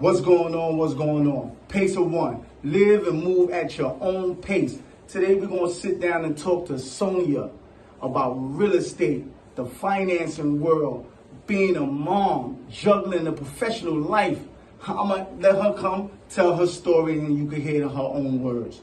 What's going on? What's going on? Pace of one. Live and move at your own pace. Today we're going to sit down and talk to Sonia about real estate, the financing world, being a mom, juggling a professional life. I'm going to let her come tell her story and you can hear it in her own words.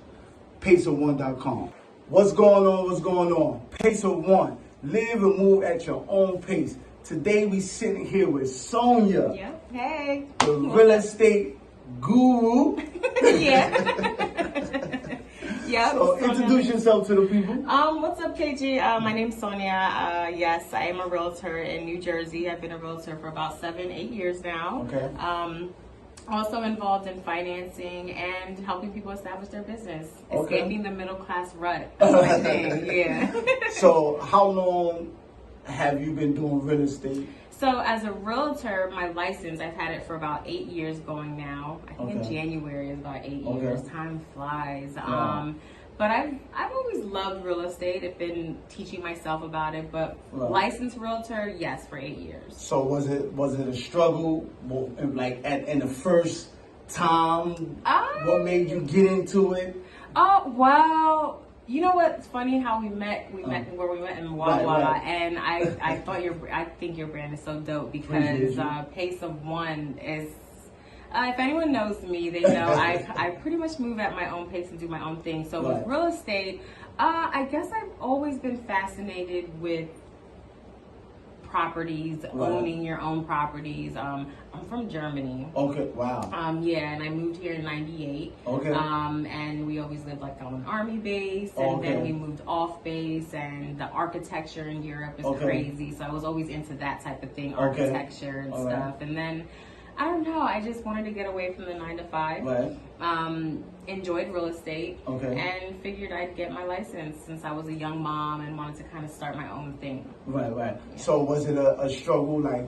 Paceof1.com. What's going on? What's going on? Pace of one. Live and move at your own pace. Today we sitting here with Sonia. Yeah. Hey. The real estate guru. Yeah. Yeah. So introduce yourself to the people. What's up, KG? My name's Sonia. Yes, I am a realtor in New Jersey. I've been a realtor for about 7-8 years now. Okay. Also involved in financing and helping people establish their business. Escaping the middle class rut. That's my thing. Yeah. So how long have you been doing real estate? So as a realtor, my license, I've had it for about 8 years going now. I think in January is about 8 years. Time flies. Yeah. But I've always loved real estate. I've been teaching myself about it, but licensed realtor, yes, for 8 years. So was it a struggle, like in the first time? What made you get into it? Oh, well, you know what's funny how we met where we met in Wawa, and I think your brand is so dope because Pace of One is. If anyone knows me, they know I pretty much move at my own pace and do my own thing. So with real estate, I guess I've always been fascinated with properties, owning your own properties. I'm from Germany. Okay, wow. Yeah, and I moved here in '98. Okay. And we always lived like on an army base, and then we moved off base, and the architecture in Europe is crazy. So I was always into that type of thing, architecture and stuff. And then I don't know, I just wanted to get away from the 9 to 5. Right. Enjoyed real estate. And figured I'd get my license since I was a young mom and wanted to kind of start my own thing. Right. Yeah. So was it a struggle, like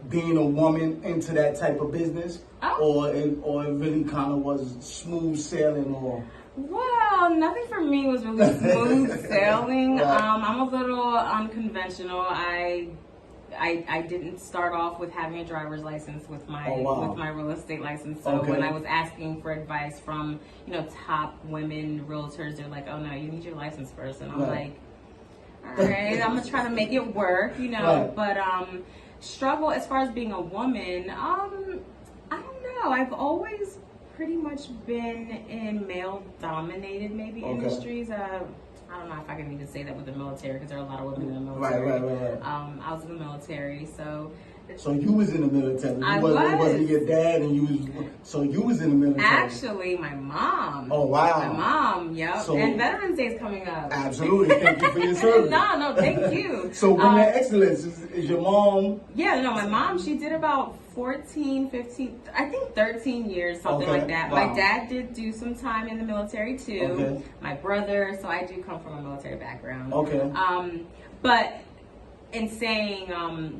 being a woman into that type of business, or it really kind of was smooth sailing, or? Well, nothing for me was really smooth sailing. I'm a little unconventional. I didn't start off with having a driver's license with my with my real estate license. So when I was asking for advice from top women realtors, they're like, "Oh no, you need your license first." And I'm like, "All right, I'm gonna try to make it work," But struggle as far as being a woman. I don't know. I've always pretty much been in male-dominated industries. I don't know if I can even say that with the military because there are a lot of women in the military. Right. I was in the military, so. So you was in the military. It wasn't your dad, and so you was in the military. Actually, my mom. Oh wow. My mom, yep. So, and Veterans Day is coming up. Absolutely. Thank you for your service. No, thank you. So Women Excellence is your mom? Yeah, no, my mom, she did about 14, 15, I think 13 years, something like that. Wow. My dad did do some time in the military too. My brother, so I do come from a military background. But in saying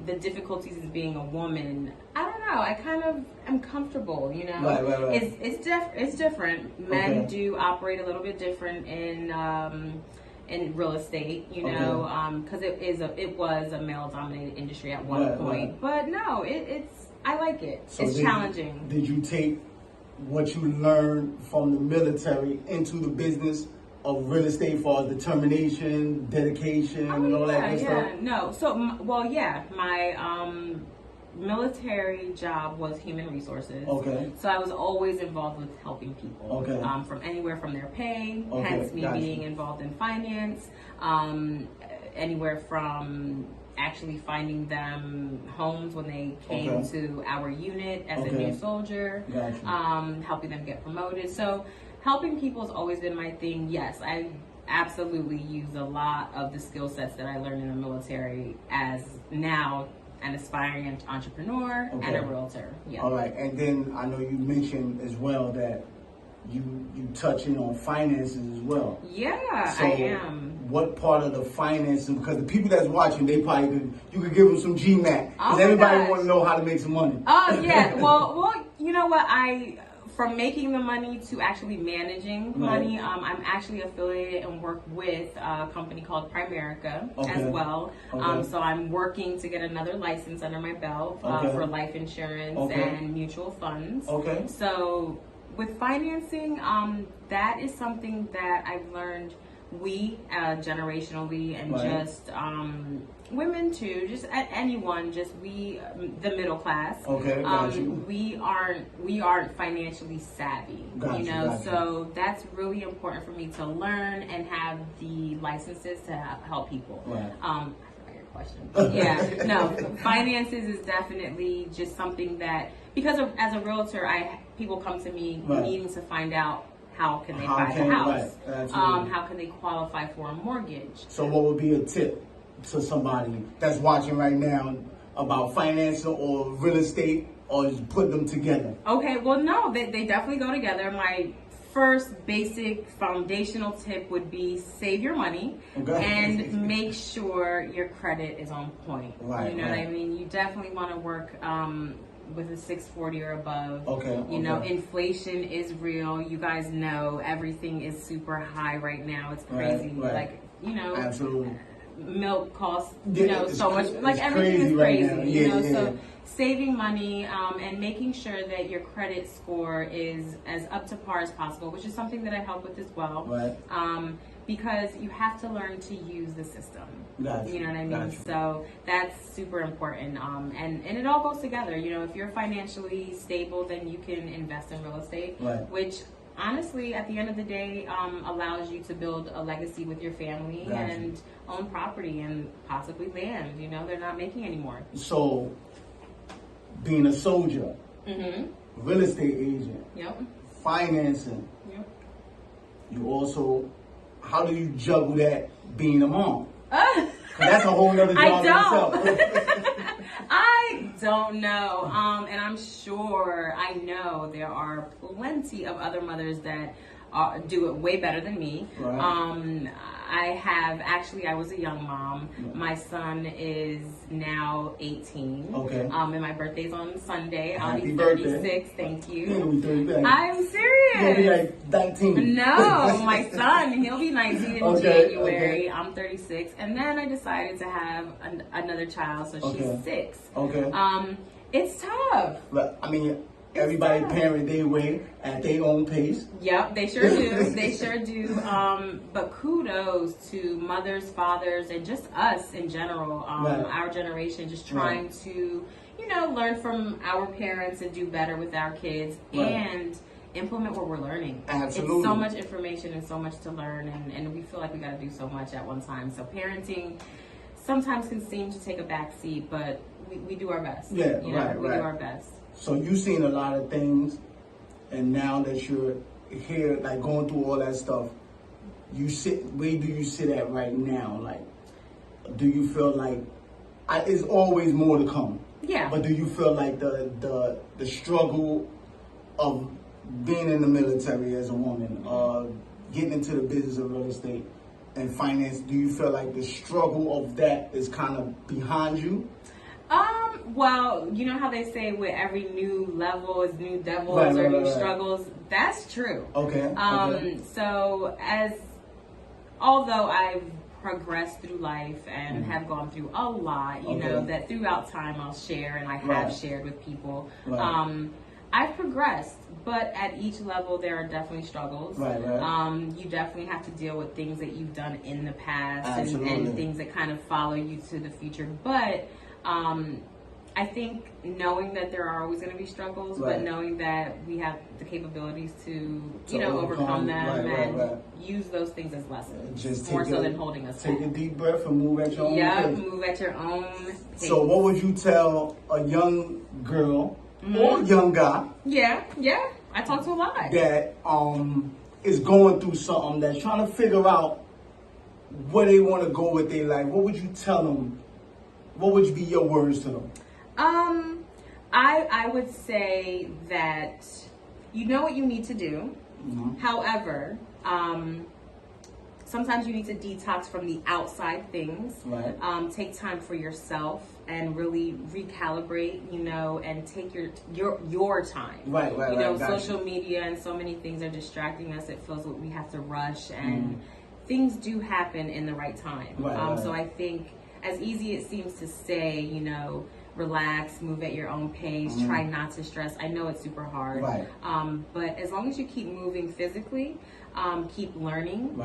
the difficulties of being a woman, I don't know. I kind of am comfortable, Right. It's different. Men do operate a little bit different in real estate, because it was a male-dominated industry at one point. Right. But no, I like it. So it's challenging. Did you take what you learned from the military into the business of real estate, as far as determination, dedication, and all that good stuff? No. So, my military job was human resources. So I was always involved with helping people. From anywhere from their pay, hence me being involved in finance, anywhere from actually finding them homes when they came to our unit as a new soldier, helping them get promoted. So helping people has always been my thing. Yes, I absolutely use a lot of the skill sets that I learned in the military as now an aspiring entrepreneur and a realtor. Yeah. All right, and then I know you mentioned as well that you touching on finances as well. Yeah, so I am. What part of the finances? Because the people that's watching, they probably you could give them some GMAT. Because Oh everybody want to know how to make some money. Oh yeah. Well, you know what? from making the money to actually managing money, I'm actually affiliated and work with a company called Primerica as well. So I'm working to get another license under my belt for life insurance and mutual funds. So with financing, that is something that I've learned generationally, and just women too, just anyone, just we, the middle class, we aren't financially savvy, so that's really important for me to learn and have the licenses to help people. I forgot your question. Yeah, no, finances is definitely just something that, because as a realtor, people come to me needing to find out how can they buy the house, how can they qualify for a mortgage. So what would be a tip to somebody that's watching right now about financing or real estate, or just put them together? Okay, well, no, they definitely go together. My first basic foundational tip would be save your money and make sure your credit is on point. What I mean? You definitely want to work with a 640 or above. Inflation is real. You guys know everything is super high right now. It's crazy. Like, absolutely. Milk costs, so much. Like, everything is crazy. So saving money and making sure that your credit score is as up to par as possible, which is something that I help with as well. Because you have to learn to use the system. You know what I mean? So that's super important. And it all goes together. If you're financially stable, then you can invest in real estate, which honestly, at the end of the day, allows you to build a legacy with your family and own property and possibly land. They're not making anymore. So, being a soldier, real estate agent, financing, you also, how do you juggle that being a mom? That's a whole other job I don't know. And I'm sure, I know there are plenty of other mothers that do it way better than me. I was a young mom. My son is now 18. And my birthday's on Sunday. I'll be 36. Thank you. I'm serious. You'll be like 19. No, my son, he'll be 19 in January. I'm 36. And then I decided to have another child, so she's 6. It's tough. But, I mean, everybody parent their way at their own pace. Yep, they sure do. They sure do. But kudos to mothers, fathers, and just us in general, our generation, just trying to, learn from our parents and do better with our kids and implement what we're learning. Absolutely. It's so much information and so much to learn, and we feel like we got to do so much at one time. So parenting sometimes can seem to take a back seat, but we do our best. We do our best. So you've seen a lot of things, and now that you're here, like going through all that stuff, where do you sit at right now? Like, do you feel like, it's always more to come? But do you feel like the struggle of being in the military as a woman, getting into the business of real estate and finance, do you feel like the struggle of that is kind of behind you? Well, you know how they say with every new level is new devils or new struggles? That's true. So although I've progressed through life and have gone through a lot, you know, that throughout time I'll share, and I have shared with people. I've progressed, but at each level there are definitely struggles. You definitely have to deal with things that you've done in the past and things that kind of follow you to the future. But I think knowing that there are always going to be struggles, but knowing that we have the capabilities to overcome them and use those things as lessons, just more so than holding us back. Take a deep breath and move at your own pace. Move at your own pace. So what would you tell a young girl or young guy? I talk to a lot. That is going through something, that's trying to figure out where they want to go with their life. What would you tell them? What would be your words to them? I would say that you know what you need to do. However, sometimes you need to detox from the outside things. Right. Take time for yourself and really recalibrate, you know, and take your time. Right. You know, social media and so many things are distracting us. It feels like we have to rush, and things do happen in the right time. So I think, as easy it seems to say, you know, relax, move at your own pace, try not to stress. I know it's super hard. Right. But as long as you keep moving physically, keep learning,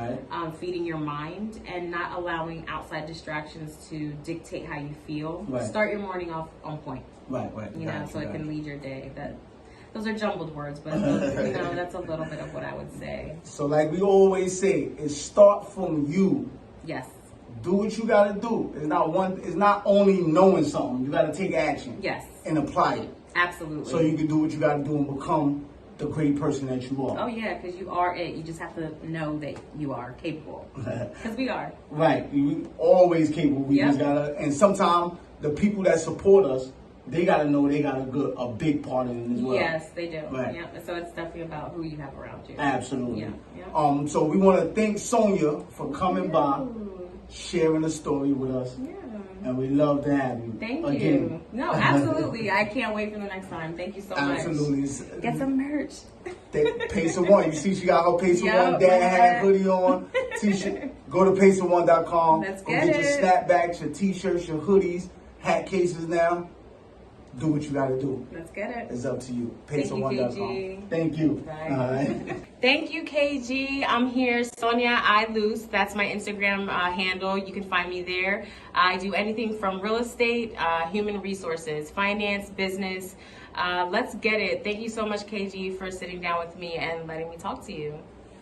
feeding your mind, and not allowing outside distractions to dictate how you feel. Start your morning off on point. You know, so it can lead your day. Those are jumbled words, but you know, that's a little bit of what I would say. So like we always say, it start from you. Yes. Do what you gotta do. It's not only knowing something, you gotta take action. Yes. And apply it. Absolutely. So you can do what you gotta do and become the great person that you are. Oh yeah, because you are it. You just have to know that you are capable. Because we are. Right. We always capable. We just gotta, and sometimes the people that support us, they gotta know they got a big part in it as well. Yes, they do. Right. Yeah. So it's definitely about who you have around you. Absolutely. Yeah. So we want to thank Sonia for coming by, sharing a story with us. Yeah. And we love to have you. Thank again. you. No, absolutely. I can't wait for the next time. Thank you so much. Absolutely. Get some merch. Pace of One. You see she got her Pace of One dad hat hoodie on, t-shirt. Go to paceof1.com. Let's Go get your it. snapbacks, your t-shirts, your hoodies, hat cases now. Do what you got to do. Let's get it. It's up to you. Thank you, Paceof1.com. KG. Thank you. Bye. All right. Thank you, KG. I'm here, Sonia I Loose. That's my Instagram handle. You can find me there. I do anything from real estate, human resources, finance, business. Let's get it. Thank you so much, KG, for sitting down with me and letting me talk to you.